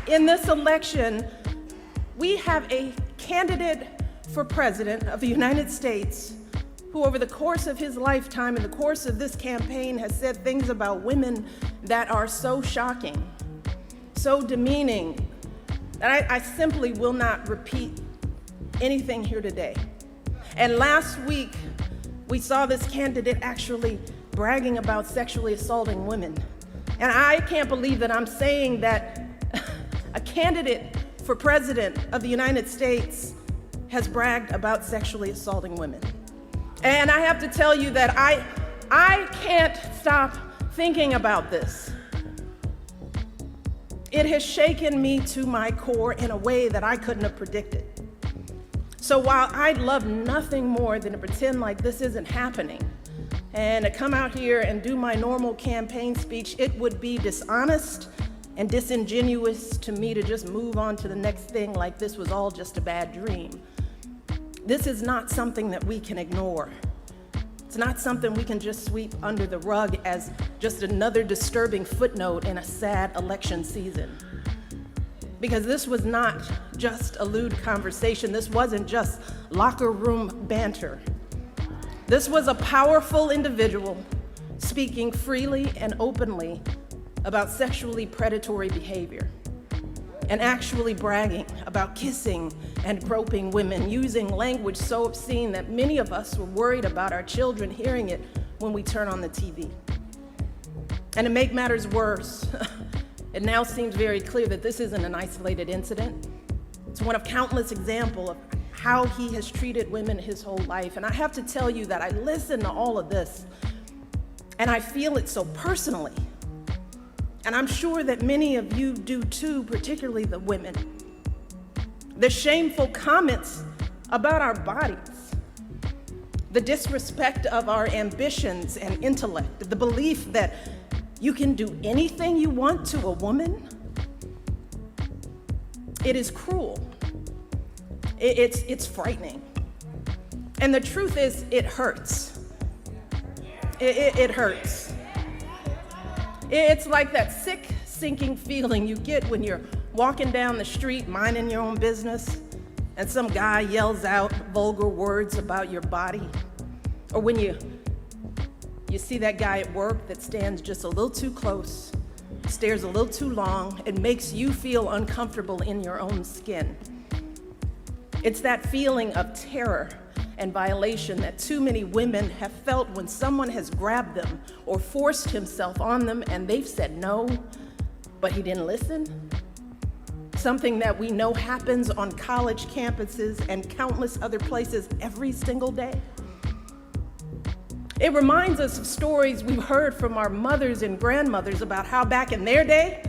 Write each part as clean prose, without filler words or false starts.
In this election, we have a candidate for president of the United States who over the course of his lifetime, in the course of this campaign, has said things about women that are so shocking, so demeaning, that I simply will not repeat anything here today. And last week, we saw this candidate actually bragging about sexually assaulting women. And I can't believe that I'm saying that a candidate for president of the United States has bragged about sexually assaulting women. And I have to tell you that I can't stop thinking about this. It has shaken me to my core in a way that I couldn't have predicted. So while I'd love nothing more than to pretend like this isn't happening and to come out here and do my normal campaign speech, it would be dishonest and disingenuous to me to just move on to the next thing like this was all just a bad dream. This is not something that we can ignore. It's not something we can just sweep under the rug as just another disturbing footnote in a sad election season. Because this was not just a lewd conversation. This wasn't just locker room banter. This was a powerful individual speaking freely and openly about sexually predatory behavior and actually bragging about kissing and groping women, using language so obscene that many of us were worried about our children hearing it when we turn on the TV. And to make matters worse, it now seems very clear that this isn't an isolated incident. It's one of countless examples of how he has treated women his whole life. And I have to tell you that I listen to all of this and I feel it so personally. And I'm sure that many of you do too, particularly the women. The shameful comments about our bodies, the disrespect of our ambitions and intellect, the belief that you can do anything you want to a woman. It is cruel. It's frightening. And the truth is, it hurts. It hurts. It's like that sick, sinking feeling you get when you're walking down the street, minding your own business, and some guy yells out vulgar words about your body. Or when you see that guy at work that stands just a little too close, stares a little too long, and makes you feel uncomfortable in your own skin. It's that feeling of terror and violation that too many women have felt when someone has grabbed them or forced himself on them and they've said no, but he didn't listen. Something that we know happens on college campuses and countless other places every single day. It reminds us of stories we've heard from our mothers and grandmothers about how back in their day,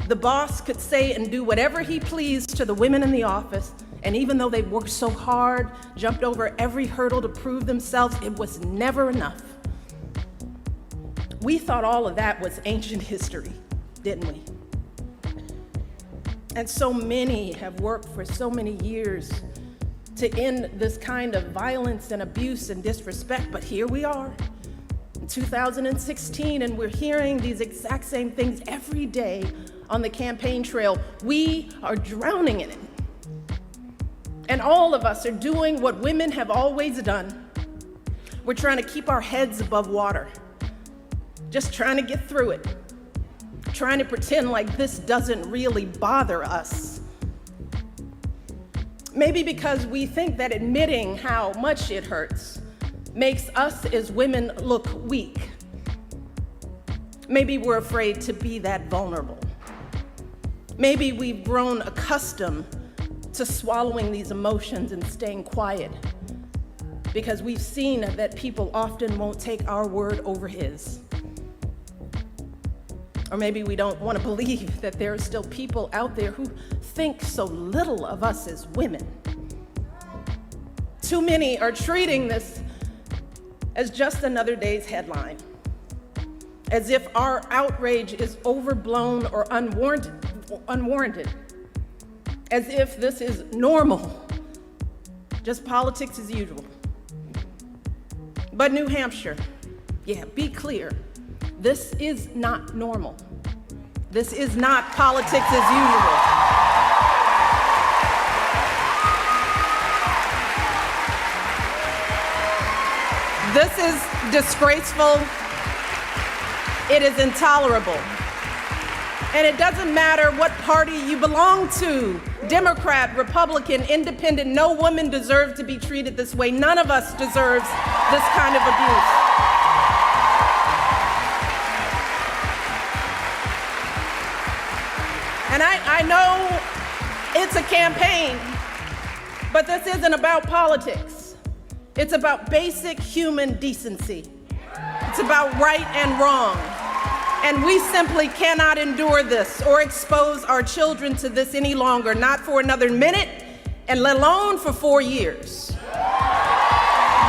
the boss could say and do whatever he pleased to the women in the office. And even though they worked so hard, jumped over every hurdle to prove themselves, it was never enough. We thought all of that was ancient history, didn't we? And so many have worked for so many years to end this kind of violence and abuse and disrespect, but here we are in 2016, and we're hearing these exact same things every day on the campaign trail. We are drowning in it. And all of us are doing what women have always done. We're trying to keep our heads above water, just trying to get through it, trying to pretend like this doesn't really bother us. Maybe because we think that admitting how much it hurts makes us as women look weak. Maybe we're afraid to be that vulnerable. Maybe we've grown accustomed to swallowing these emotions and staying quiet because we've seen that people often won't take our word over his. Or maybe we don't want to believe that there are still people out there who think so little of us as women. Too many are treating this as just another day's headline, as if our outrage is overblown or unwarranted, as if this is normal, just politics as usual. But New Hampshire, be clear, this is not normal. This is not politics as usual. This is disgraceful. It is intolerable. And it doesn't matter what party you belong to, Democrat, Republican, Independent, no woman deserves to be treated this way. None of us deserves this kind of abuse. And I know it's a campaign, but this isn't about politics. It's about basic human decency. It's about right and wrong. And we simply cannot endure this or expose our children to this any longer, not for another minute, and let alone for 4 years.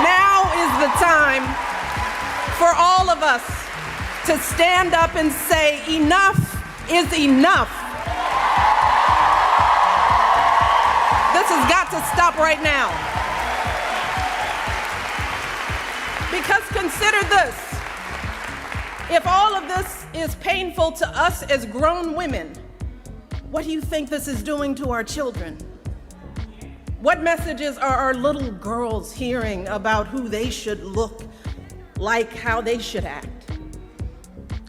Now is the time for all of us to stand up and say, enough is enough. This has got to stop right now. Because consider this. If all of this is painful to us as grown women, what do you think this is doing to our children? What messages are our little girls hearing about who they should look like, how they should act?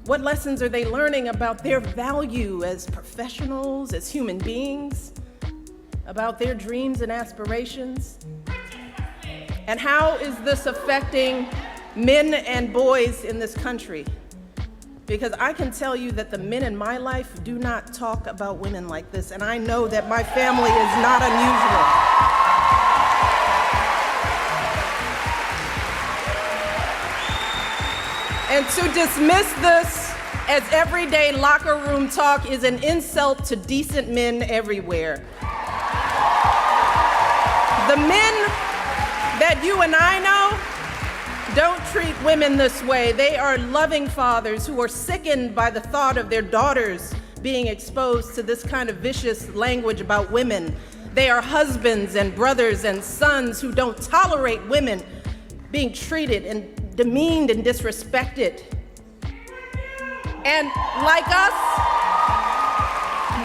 What lessons are they learning about their value as professionals, as human beings, about their dreams and aspirations? And how is this affecting men and boys in this country? Because I can tell you that the men in my life do not talk about women like this, and I know that my family is not unusual. And to dismiss this as everyday locker room talk is an insult to decent men everywhere. The men that you and I know don't treat women this way. They are loving fathers who are sickened by the thought of their daughters being exposed to this kind of vicious language about women. They are husbands and brothers and sons who don't tolerate women being treated and demeaned and disrespected. And like us,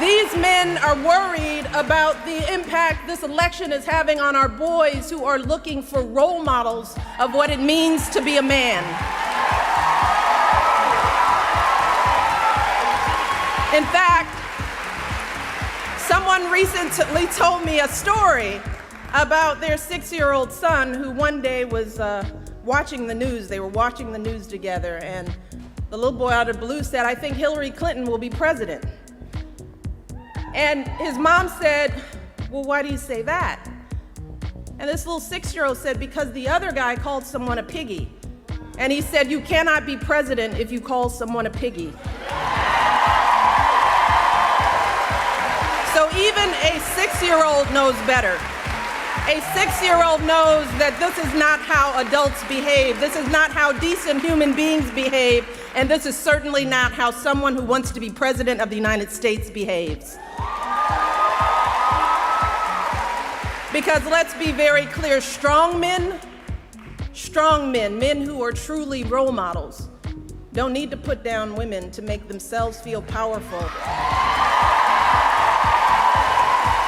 these men are worried about the impact this election is having on our boys who are looking for role models of what it means to be a man. In fact, someone recently told me a story about their 6-year-old son who one day was watching the news. They were watching the news together, and the little boy out of the blue said, "I think Hillary Clinton will be president." And his mom said, "Well, why do you say that?" And this little 6-year-old said, "Because the other guy called someone a piggy." And he said, "You cannot be president if you call someone a piggy." So even a 6-year-old knows better. A 6-year-old knows that this is not how adults behave. This is not how decent human beings behave. And this is certainly not how someone who wants to be president of the United States behaves. Because let's be very clear, strong men, men who are truly role models, don't need to put down women to make themselves feel powerful.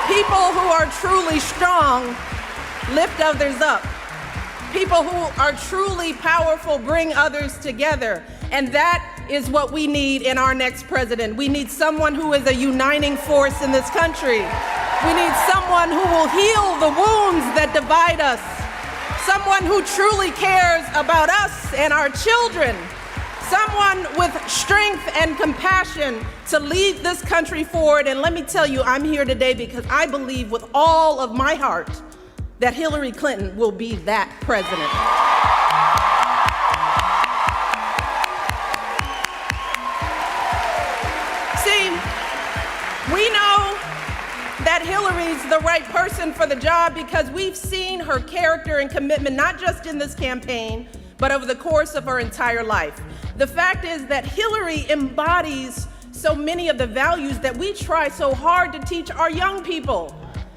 People who are truly strong lift others up. People who are truly powerful bring others together. And that is what we need in our next president. We need someone who is a uniting force in this country. We need someone who will heal the wounds that divide us. Someone who truly cares about us and our children. Someone with strength and compassion to lead this country forward. And let me tell you, I'm here today because I believe with all of my heart that Hillary Clinton will be that president. See, we know that Hillary's the right person for the job because we've seen her character and commitment, not just in this campaign, but over the course of her entire life. The fact is that Hillary embodies so many of the values that we try so hard to teach our young people.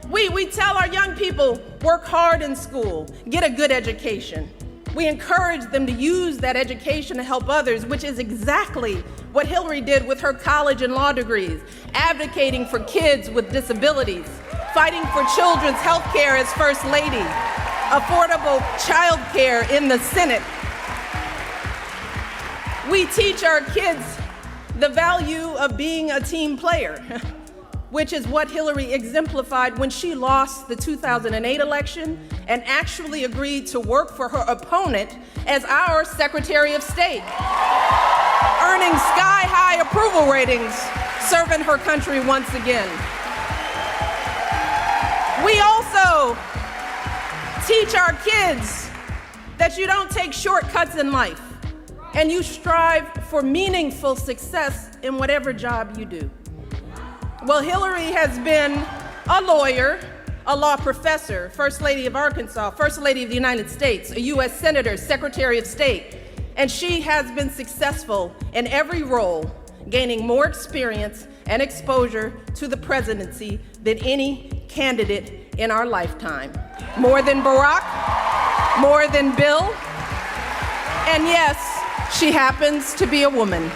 We tell our young people, work hard in school, get a good education, We encourage them to use that education to help others, which is exactly what Hillary did with her college and law degrees, advocating for kids with disabilities, fighting for children's health care as First Lady, affordable child care in the Senate. We teach our kids the value of being a team player, which is what Hillary exemplified when she lost the 2008 election and actually agreed to work for her opponent as our Secretary of State, earning sky-high approval ratings, serving her country once again. We also teach our kids that you don't take shortcuts in life, and you strive for meaningful success in whatever job you do. Well, Hillary has been a lawyer, a law professor, First Lady of Arkansas, First Lady of the United States, a U.S. Senator, Secretary of State, and she has been successful in every role, gaining more experience and exposure to the presidency than any candidate in our lifetime. More than Barack, more than Bill, and yes, she happens to be a woman.